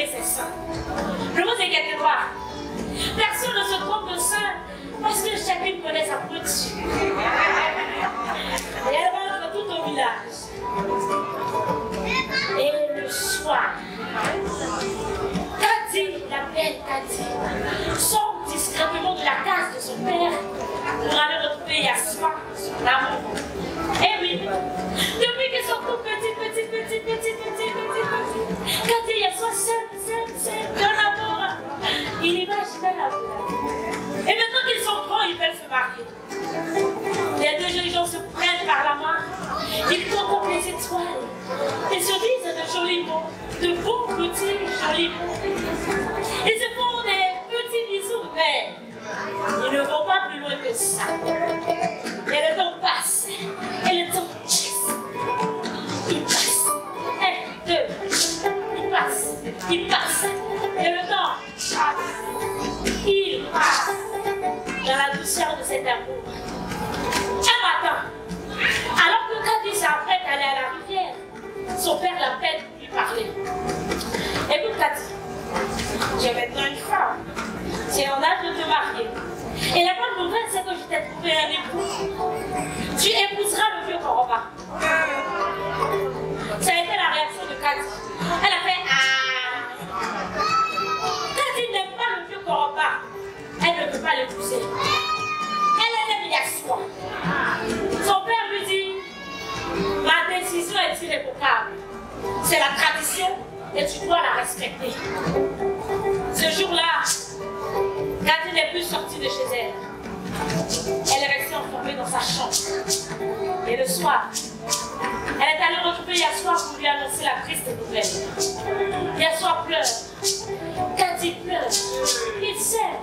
récupérer ses seins. Je vous ai quelque part. Personne ne se trompe de sein parce que chacune connaît sa petite. Et elle rentre tout au village. Et le soir, Cathy, la belle Cathy, sort discrètement de la case de son père pour aller retrouver Yassoua, son amour. Et oui, depuis qu'ils sont tout petits, Cathy et Yassoua seul, d'un amour, il imaginait l'amour. Et maintenant qu'ils sont grands, ils veulent se marier. Les deux jeunes gens se prennent par la main, ils contemplent les étoiles, ils se disent de jolis mots, de beaux petits jolis mots. Ils se font des petits bisous, mais ils ne vont pas plus loin que ça. Et le temps passe, et le temps passe. Il passe. 1, 2, il passe. Et le temps passe. Il passe. Dans la douceur de cet amour. Un matin, alors que Cathy s'apprête à aller à la rivière, son père l'appelle pour lui parler. Écoute Cathy, j'ai maintenant une femme. C'est en âge de te marier. Et la bonne nouvelle, c'est que je t'ai trouvé un époux. Tu épouseras le vieux Koroba. Ça a été la réaction de Cathy. Elle a fait ah. Cathy n'aime pas le vieux Koroba. Elle ne peut pas l'épouser. Elle aime Yassoua. Son père lui dit, ma décision est irrévocable. C'est la tradition et tu dois la respecter. Ce jour-là, Cathy n'est plus sortie de chez elle. Elle est restée enfermée dans sa chambre. Et le soir, elle est allée retrouver Yassoua pour lui annoncer la triste nouvelle. Yassoua pleure. Cathy pleure. Il s'aime.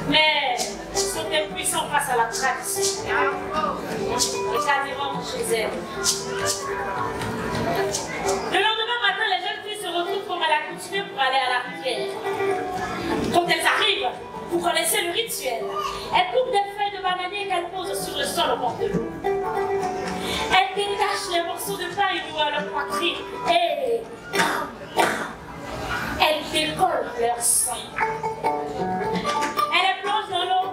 Mais ils sont impuissants face à la tradition. Et Cathy rentre chez elle. Le lendemain matin, les jeunes filles se retrouvent comme à l'accoutumée pour aller à la rivière. Quand elles arrivent, vous connaissez le rituel. Elles coupent des feuilles de bananier qu'elles posent sur le sol au bord de l'eau. Elles détachent les morceaux de paille noués à leur poitrine et elles décollent leur sang. Elles les plongent dans l'eau,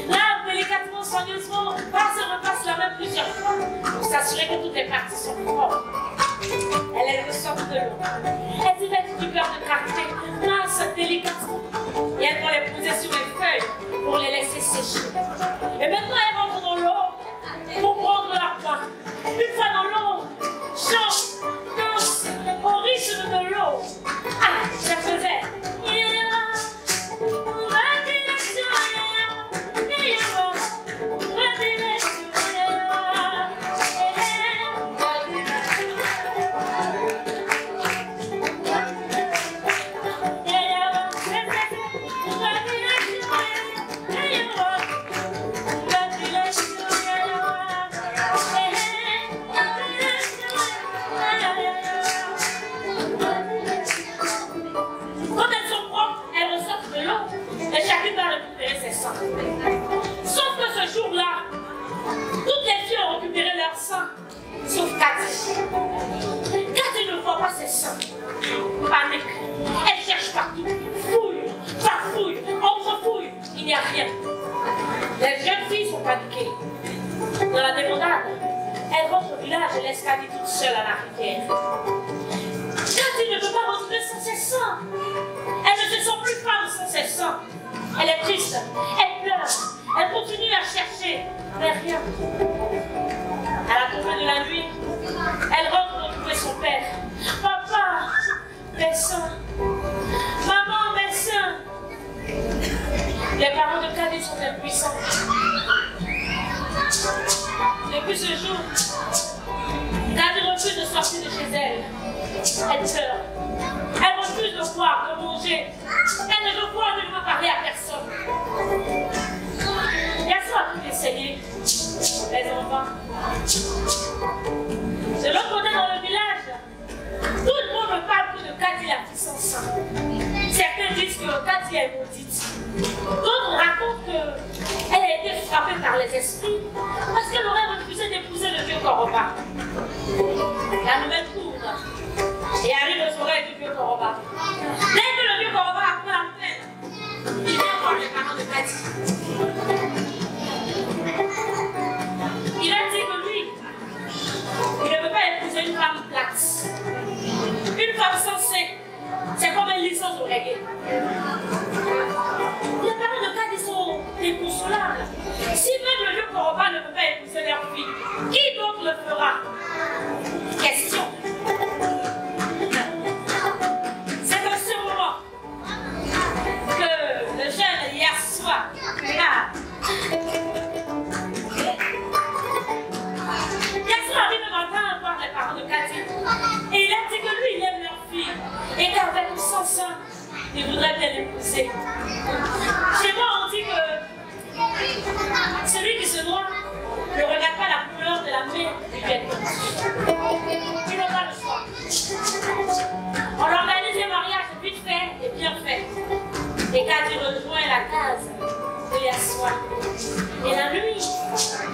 lavent délicatement, soigneusement, passent et repassent la main plusieurs fois pour s'assurer que toutes les parties sont propres. Elles les ressortent de l'eau. Elles y mettent du beurre de karité, massent délicatement et elles vont les poser sur les feuilles pour les laisser sécher. Et maintenant elles rentrent dans l'eau pour prendre leur pain. Une fois dans l'eau, chantent, dansent au rythme de l'eau. Ah, ça faisait. Sauf que ce jour-là, toutes les filles ont récupéré leur sang, sauf Cathy. Cathy ne voit pas ses seins. Panique. Elle cherche partout. Fouille, farfouille, entrefouille. Il n'y a rien. Les jeunes filles sont paniquées. Dans la débandade, elles rentrent au village et laissent Cathy toute seule à la rivière. Cathy ne peut pas retrouver sans ses seins. Elle ne se sent plus femme sans ses seins. Elle est triste, elle pleure, elle continue à chercher, mais rien. À la tombée de la nuit, elle rentre retrouver son père. Papa, mes seins. Maman, mes seins. Les parents de Cathy sont impuissants. Depuis ce jour, Cathy refuse de sortir de chez elle. Elle pleure. Elle refuse de boire, de manger. Elle ne veut boire, ne veut parler à personne. Yassoua a tout essayé, mais en vain. De l'autre côté dans le village, tout le monde ne parle que de Cathy la fille sans sein. Certains disent que Cathy est maudite. D'autres racontent qu'elle a été frappée par les esprits parce qu'elle aurait refusé d'épouser le vieux Koroba. La nouvelle court et arrive aux oreilles du vieux Koroba. Dès que le vieux Koroba a pris la peine, il vient voir les parents de Cathy. Il a dit que lui, il ne veut pas épouser une femme plate. Une femme sensée, c'est comme une licence au reggae. Les parents de Cathy sont inconsolables. Si même le vieux Koroba ne peut pas épouser leur fille, qui d'autre le fera? Question. C'est dans ce moment que le jeune Yassoua arrive le matin à voir les parents de Cathy et il a dit que lui il aime leur fille et qu'avec son sein il voudrait bien l'épouser. Chez moi on dit que celui qui se noie ne regarde pas la couleur de la mer du vêtement. Ils n'ont pas le choix. On organise les mariages vite fait et bien fait. Et Cathy rejoint la case de Yassoua. Et la nuit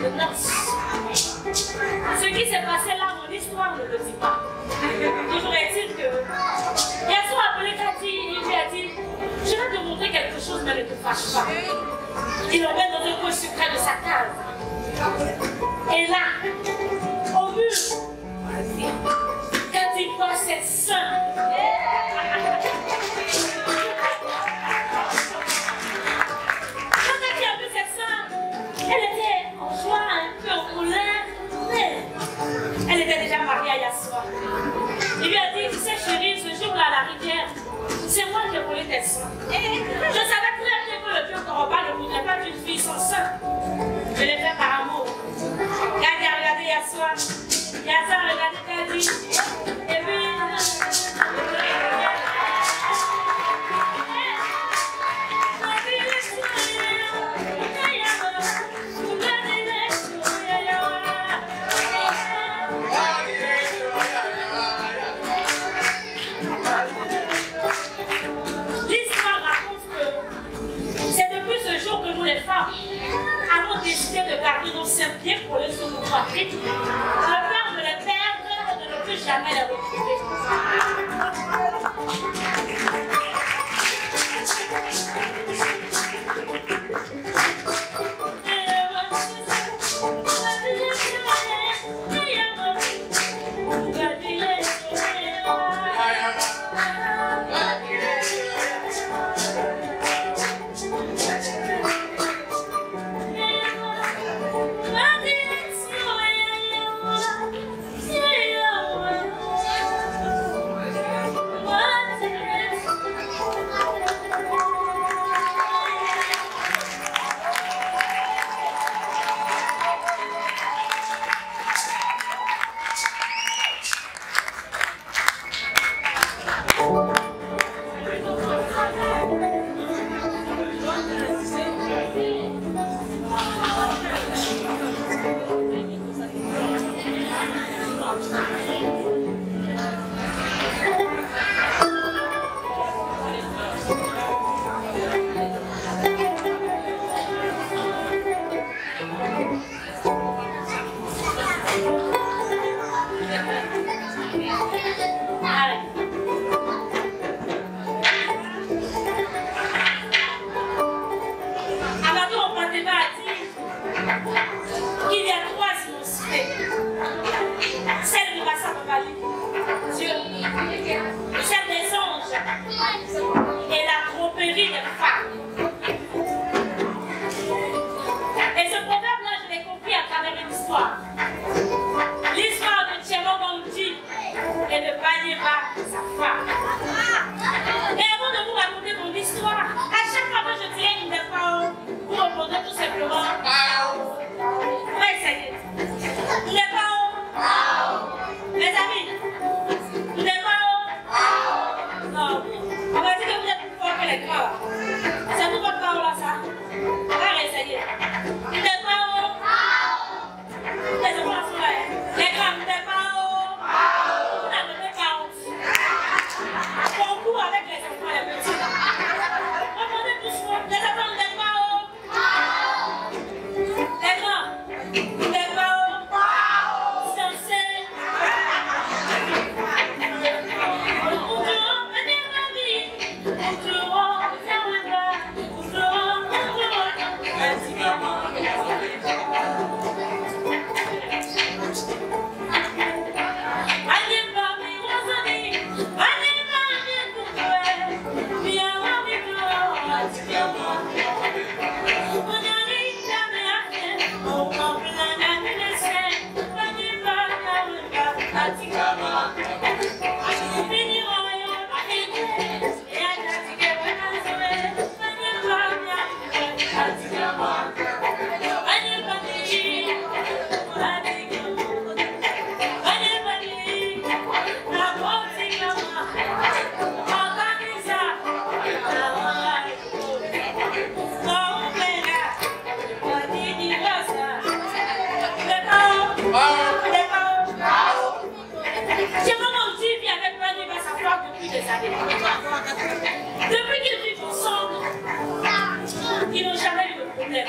de noces. Ce qui s'est passé là, mon histoire ne le dit pas. Toujours est-il que Yassoua a appelé Cathy et il lui a dit je vais te montrer quelque chose, mais ne te fâche pas. Il l'emmène dans un coin secret de sa case. Et là, au mur, quand il voit cette sœur, quand il a vu cette sœur, elle était en joie, un peu en colère, mais elle était déjà mariée à Yassoua. Il lui a dit, tu sais chérie, ce jour-là à la rivière, c'est moi qui ai volé tes seins. Je savais très bien que le vieux Koroba ne voudrait pas d'une fille sans sein. Je l'ai fait par amour. Cathy a regardé Yassoua. Yassoua a regardé Cathy. Et puis... L'histoire raconte que c'est depuis ce jour que nous les femmes avons décidé de garder nos seins bien collés sur nos poitrines, de peur de les perdre et de ne plus jamais les retrouver. J'ai vraiment dit, il vit avec moi, il va savoir depuis des années. Depuis qu'ils vivent ensemble, ils n'ont jamais eu de problème.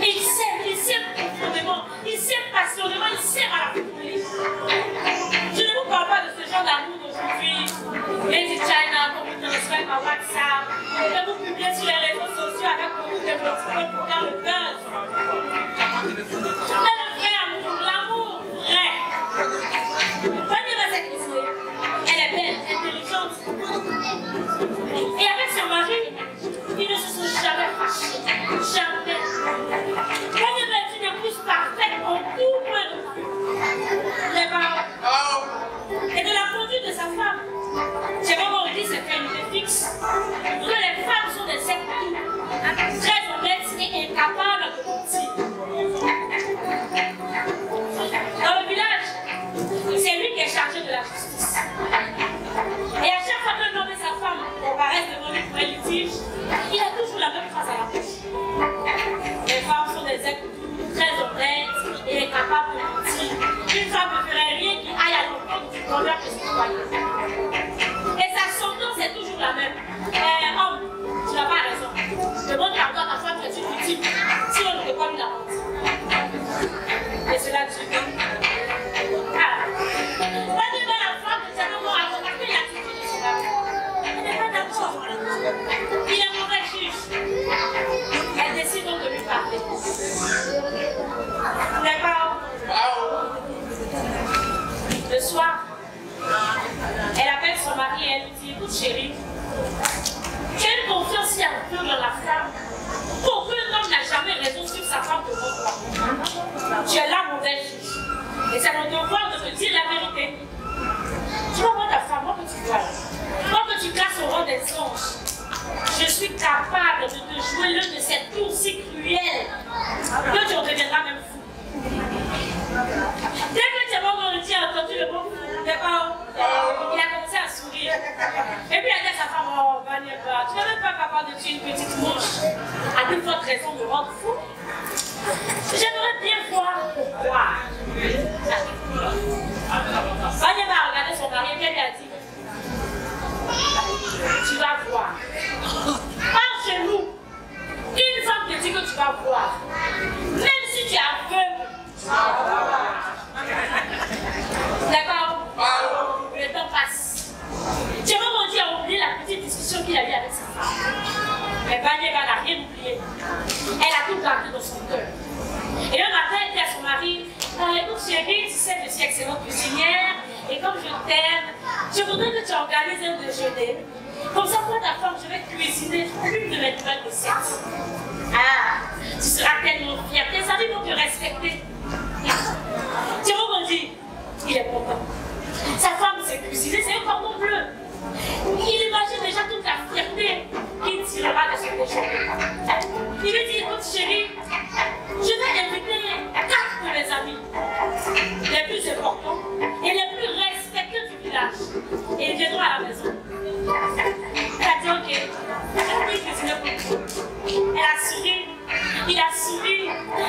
Et ils s'aiment profondément, ils s'aiment passionnément, ils s'aiment à la folie. Je ne vous parle pas de ce genre d'amour d'aujourd'hui. Lady China, comme vous transférez par WhatsApp, que vous publiez sur les réseaux sociaux avec beaucoup de motivation pour faire le buzz. Mais le vrai amour, l'amour vrai. Voyez ma cette histoire. Elle est belle, intelligente. Et avec son mari, ils ne se sont jamais fâchés. Jamais. Voyez ma une épouse parfaite en tout point de vue. Les parents. Et de la conduite de sa femme. J'ai vraiment dit c'est fait une idée fixe. Que les femmes sont des êtres très honnêtes et incapables de mentir. Dans le village, c'est lui qui est chargé de la justice. Et à chaque fois qu'un homme et sa femme comparaissent devant lui pour un litige, il a toujours la même phrase à la bouche. Les femmes sont des êtres très honnêtes et incapables de mentir. Une femme ne ferait rien qui aille à l'encontre du bonheur de son foyer. Et sa sentence est toujours la même. Homme, tu n'as pas raison. Demande pardon à ta femme que tu lui dis. Sinon, on ne peut pas lui la rendre. Et c'est là que je dis. Ah. Moi, je vais la femme de sa maman à remarquer l'attitude de son mari. Elle n'est pas d'accord. Il est mauvais juge. Elle décide donc de lui parler. D'accord. Le soir, elle appelle son mari et elle lui dit, écoute chérie, tu as une confiance si aveugle dans la femme. Aucun homme n'a jamais raison sur sa femme devant toi. Tu es là, mauvais juge. Et c'est mon devoir de te dire la vérité. Tu vois, moi, ta femme, moi que tu vois, moi que tu classes au rang des anges, je suis capable de te jouer l'un de ces tours si cruels que tu en deviendras même fou. Dès que tu as entendu le mot fou, il a commencé à sourire. Et puis il a dit à sa femme, oh, Vanessa, tu n'es même pas capable de tuer une petite mouche. À plus forte raison de me rendre fou. J'aimerais bien voir pourquoi. Vanessa a regardé son mari et elle lui a dit, tu vas voir. Par chez nous, une femme te dit que tu vas voir. Même si tu es aveugle, tu vas voir. D'accord? Le temps passe. J'ai vraiment dit à oublier la petite discussion qu'il a eue avec sa femme. Mais Vanessa n'a rien oublié. Elle a tout gardé dans son cœur. Et un matin, elle dit à son mari, écoute chérie, tu sais, je suis excellente cuisinière. Et comme je t'aime, je voudrais que tu organises un déjeuner. Comme ça, moi, ta femme, je vais cuisiner une de mes nouvelles recettes. Ah, tu seras tellement fière. Tes amis vont te respecter. Tu vois, dit, il est content. Sa femme s'est cuisinée, c'est un cordon bleu. Il imagine déjà toute la fierté qu'il tirera de ce déjeuner. Il lui dit, écoute chérie, je vais inviter 4 de mes amis, les plus importants et les plus respectés du village. Et ils viendront à la maison. Elle a dit ok. Elle a dit cuisiner pour tout. Elle a souri. Il a souri. Et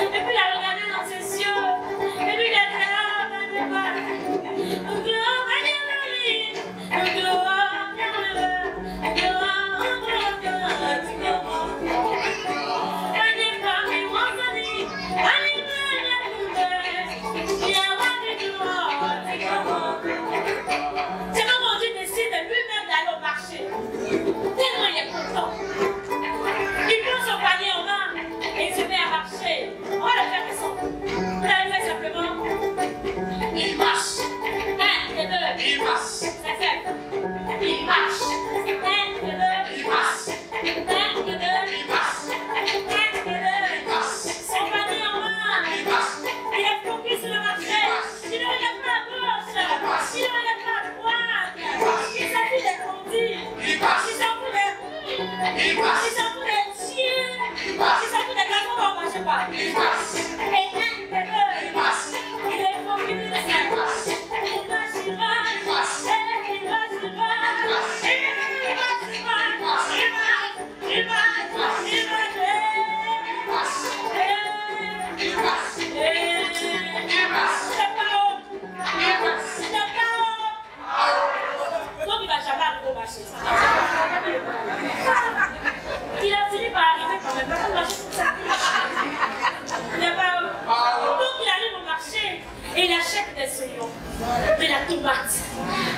puis il a regardé dans ses yeux. Et puis il a dit c'est comment Dieu décide lui-même d'aller au marché. Tellement il est content. Il prend son panier en main et il se met à marcher. On va le faire descendre. Là, il fait simplement. Il marche. 1, 2, il marche. C'est fait. Il marche. 1, 2, il marche. 1, 2, il marche. 1, 2, il marche. Son panier en main. Il marche. Il est focus sur le marché. Il ne regarde pas à gauche. Il ne regarde pas à droite. Il s'agit des conduits. Il s'en fout des roues. Il s'en fout des chiens. Il s'en fout des garçons qu'on ne marche pas. Et 1, 2, il est focus. Il marche. Il marche.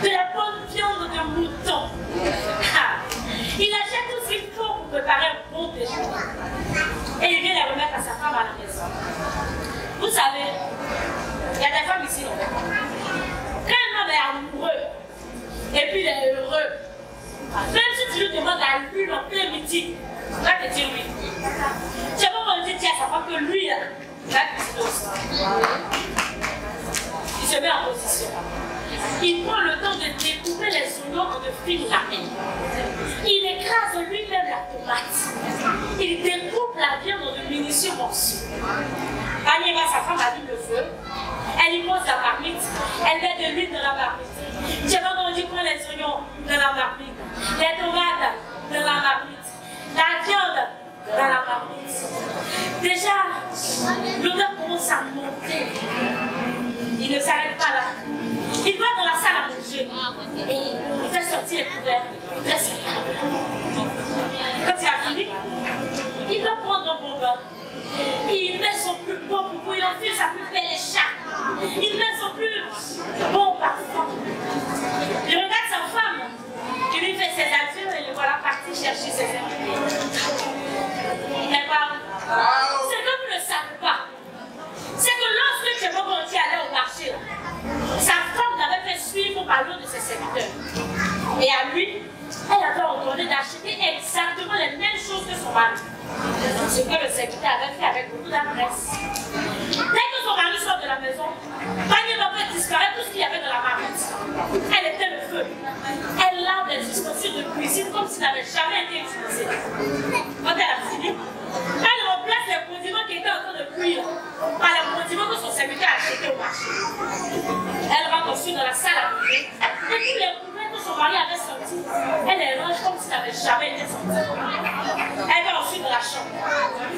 de la bonne viande de mouton. Ah. Il achète tout ce qu'il faut pour préparer un bon déjeuner. Et il vient la remettre à sa femme à la maison. Vous savez, il y a des femmes ici, quand un homme est amoureux, et puis il est heureux, même si tu lui demandes à lui en plein midi, il va te dire oui. Tu vas pas me dire à sa femme que lui, là, il va te dire aussi. Il se met en position. Il prend le temps de découper les oignons en de fines lamelles. Il écrase lui-même la tomate. Il découpe la viande en de minutieux morceaux. Agnès, sa femme allume le feu. Elle y pose la marmite. Elle met de l'huile dans la marmite. Dieu prend les oignons dans la marmite. Les tomates dans la marmite. La viande dans la marmite. Déjà, l'odeur commence à monter. Il ne s'arrête pas là. Il va dans la salle à manger et il fait sortir les couverts. Quand il a fini, il va prendre un bon bain. Il met son plus beau poupou, il enfile sa plus belle écharpe. Il met son plus bon parfum. Il regarde sa femme qui lui fait ses adieux et le voilà parti chercher ses invités. Mais parle. C'est que vous ne savez pas. C'est que lorsque Tchébogondji allait au marché, sa femme l'avait fait suivre par l'un de ses serviteurs. Et à lui, elle avait ordonné d'acheter exactement les mêmes choses que son mari. Ce que le serviteur avait fait avec beaucoup d'adresse. Dès que son mari sort de la maison, Panier va faire disparaître tout ce qu'il y avait dans la marmite. Elle était le feu. Elle lave les ustensiles de cuisine comme s'ils n'avaient jamais été utilisés. Quand elle a fini, elle remplace les condiments qui étaient en train de cuire par les condiments que son serviteur a achetés au marché. Elle rentre ensuite dans la salle à manger et tous les couverts que son mari avait sortis, elle les range comme s'ils n'avaient jamais été sortis. Elle va ensuite dans la chambre.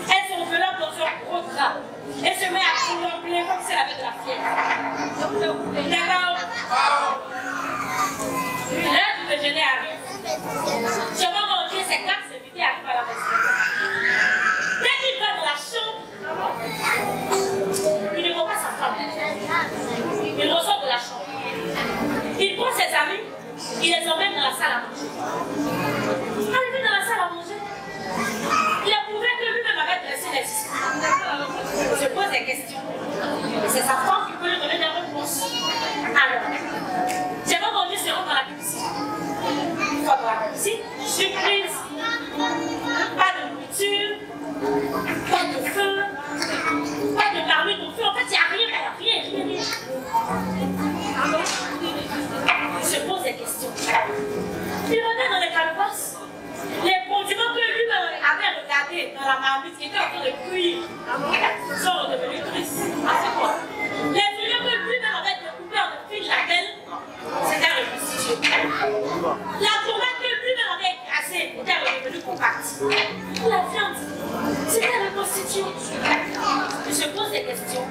Elle s'enveloppe dans un gros drap et se met à trembler comme si elle avait de la fièvre. D'accord? L'heure du déjeuner arrive. Je vais manger ses 4 invités arrivent à la maison. Dès qu'il va dans la chambre, il ne voit pas sa femme. Il ressort de la chambre. Il prend ses amis, il les emmène dans la salle à manger. Arrivé dans la salle à manger, il a prouvé que lui-même avait dressé les esprits. Il se pose des questions. C'est sa femme qui peut lui donner des réponses. Alors, j'ai pas vendu se rendre dans la cuisine. Une fois dans la cuisine, surprise. Pas de nourriture, pas de feu, pas de marmite au feu. En fait, il n'y a rien. Il se pose des questions. Il regarde dans les calebasses. Les condiments que lui avait regardés dans la marmite qui était en train de cuire sont redevenus tristes. Les oignons que lui-même avait découpés en fines lamelles, c'était reconstitué. La tomate que lui-même avait écrasée était redevenue compacte. La viande, c'était reconstitué. Il se pose des questions.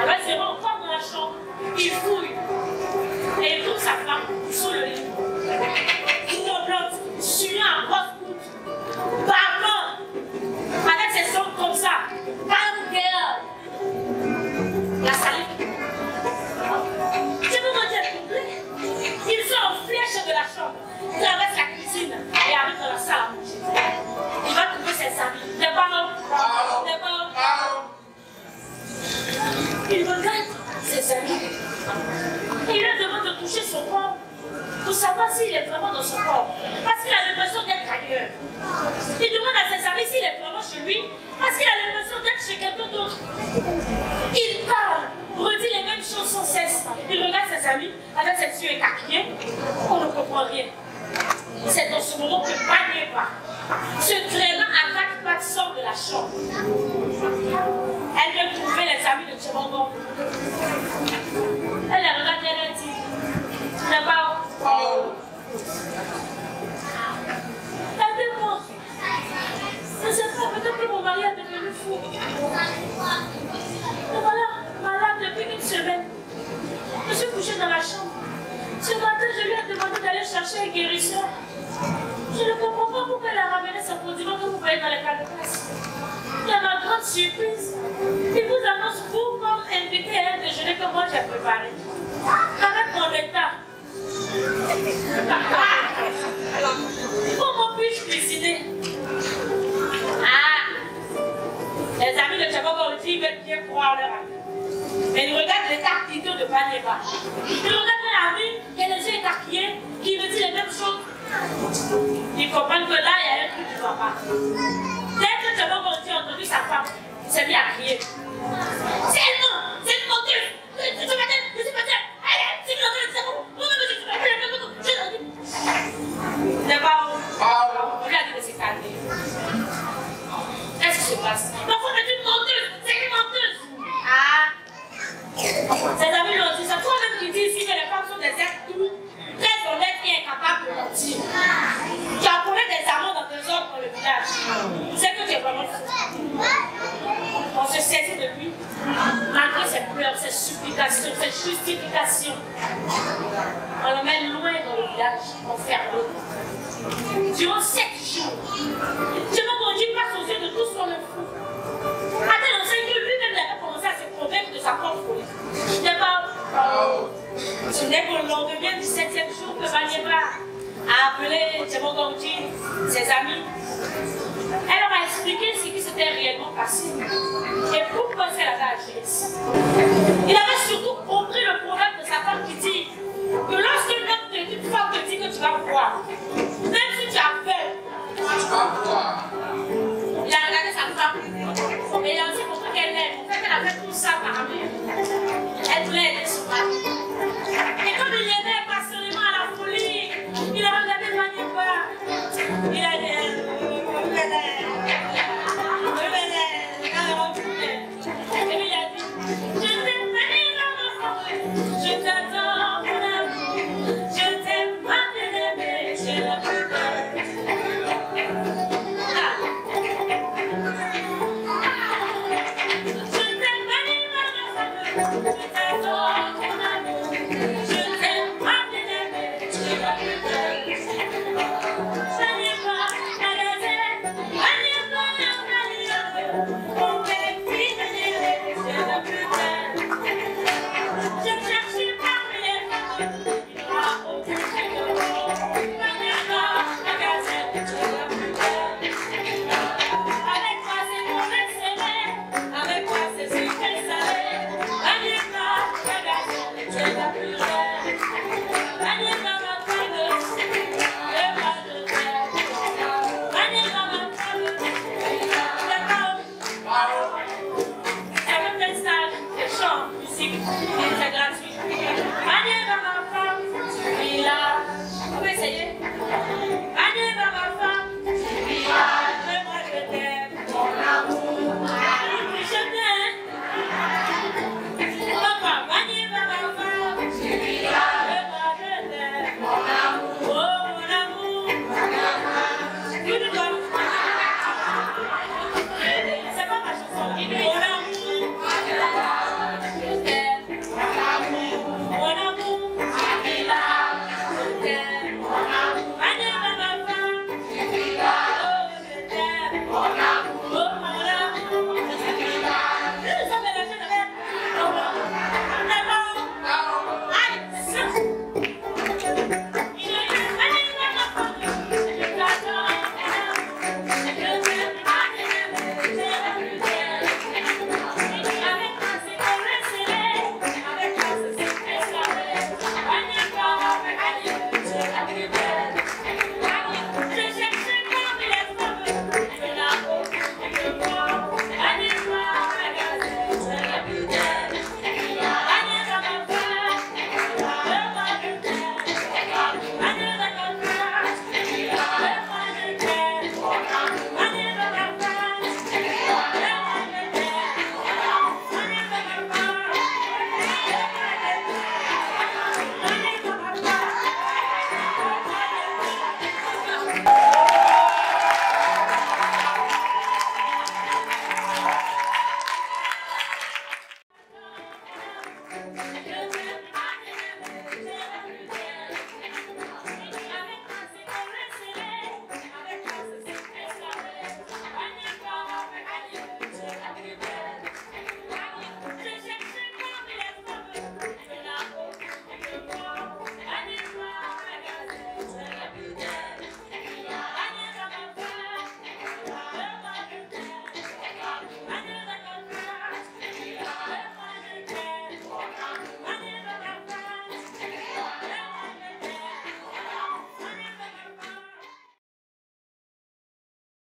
Alors il se rend encore dans la chambre, il fouille et il trouve sa femme sous le lit. Tremblante, suant en grosse goutte, bavant, avec ses ongles comme ça. Calm girl. La salive. Je vous redis complet. Ils sont en flèche de la chambre, traversent la cuisine et arrivent dans la salle à manger. Il va trouver ses amis. Des parents. Il regarde ses amis. Il leur demande de toucher son corps pour savoir s'il est vraiment dans son corps. Parce qu'il a l'impression d'être ailleurs. Il demande à ses amis s'il est vraiment chez lui. Parce qu'il a l'impression d'être chez quelqu'un d'autre. Il parle, redit les mêmes choses sans cesse. Il regarde ses amis avec ses yeux écarquillés. On ne comprend rien. C'est dans ce moment que Panier-Va, se traînant à 4 pattes, sort de la chambre. Elle vient trouver les amis de Tchébogondji. Elle les regarde et elle dit, d'abord, aidez-moi. Je ne sais pas, peut-être que mon mari est devenu fou. Mais voilà, malade depuis une semaine. Je suis couchée dans la chambre. Ce matin, je lui ai demandé d'aller chercher un guérisseur. Je ne comprends pas pourquoi elle a ramené ce condiment que vous voyez dans les calebasses. Et à ma grande surprise, il vous annonce vous comme invité à un déjeuner que moi j'ai préparé. Avec mon état, Comment puis-je cuisiner? Ah! Les amis de Tchaboboriti veulent bien croire leur ami. Mais ils regardent les tartines de Banieba. Ils regardent un ami qui a les yeux écarquillés, qui me dit les mêmes choses. Ils comprennent que là, il y a un truc qui ne va pas. Dès que Tchaboboriti a entendu sa femme, il s'est mis à crier. C'est une menteuse! Je suis pas telle! C'est une menteuse! C'est pas où? Regardez de se calmer. Qu'est-ce qui se passe? L'enfant est une menteuse! C'est une menteuse! Ah! Ses amis l'ont dit, c'est toi-même qui dis ici que les femmes sont des êtres doux, très honnêtes et incapables de mentir. Tu as collé des amants dans tes ordres dans le village. C'est que tu es vraiment fou. On se saisit de lui, malgré ses pleurs, ses supplications, ses justifications. On l'emmène loin dans le village, on ferme l'eau. Durant 7 jours, je me conduis passe aux yeux de tous comme un fou. À tel enseigne que lui-même avait commencé à se convaincre de sa propre folie. Je n'ai pas. Ce n'est qu'au lendemain du 7e jour que Banieba a appelé Tchaboboriti, ses amis. Elle leur a expliqué ce qui s'était réellement passé et pourquoi elle avait agi ainsi. Il avait surtout compris le problème de sa femme qui dit que lorsque une femme te dit que tu vas boire, même si tu as peur, il a regardé sa femme, mais il a aussi compris qu'elle l'aime. En fait, elle a fait tout ça par amour. Elle voulait aider son mari. Et comme il l'aimait passionnément à la folie, il a regardé Banieba. Il a dit, et puis il a dit, je t'aime, Banieba, je t'attends, mon amour, je t'aime, ma bien-aimée, je la plus belle.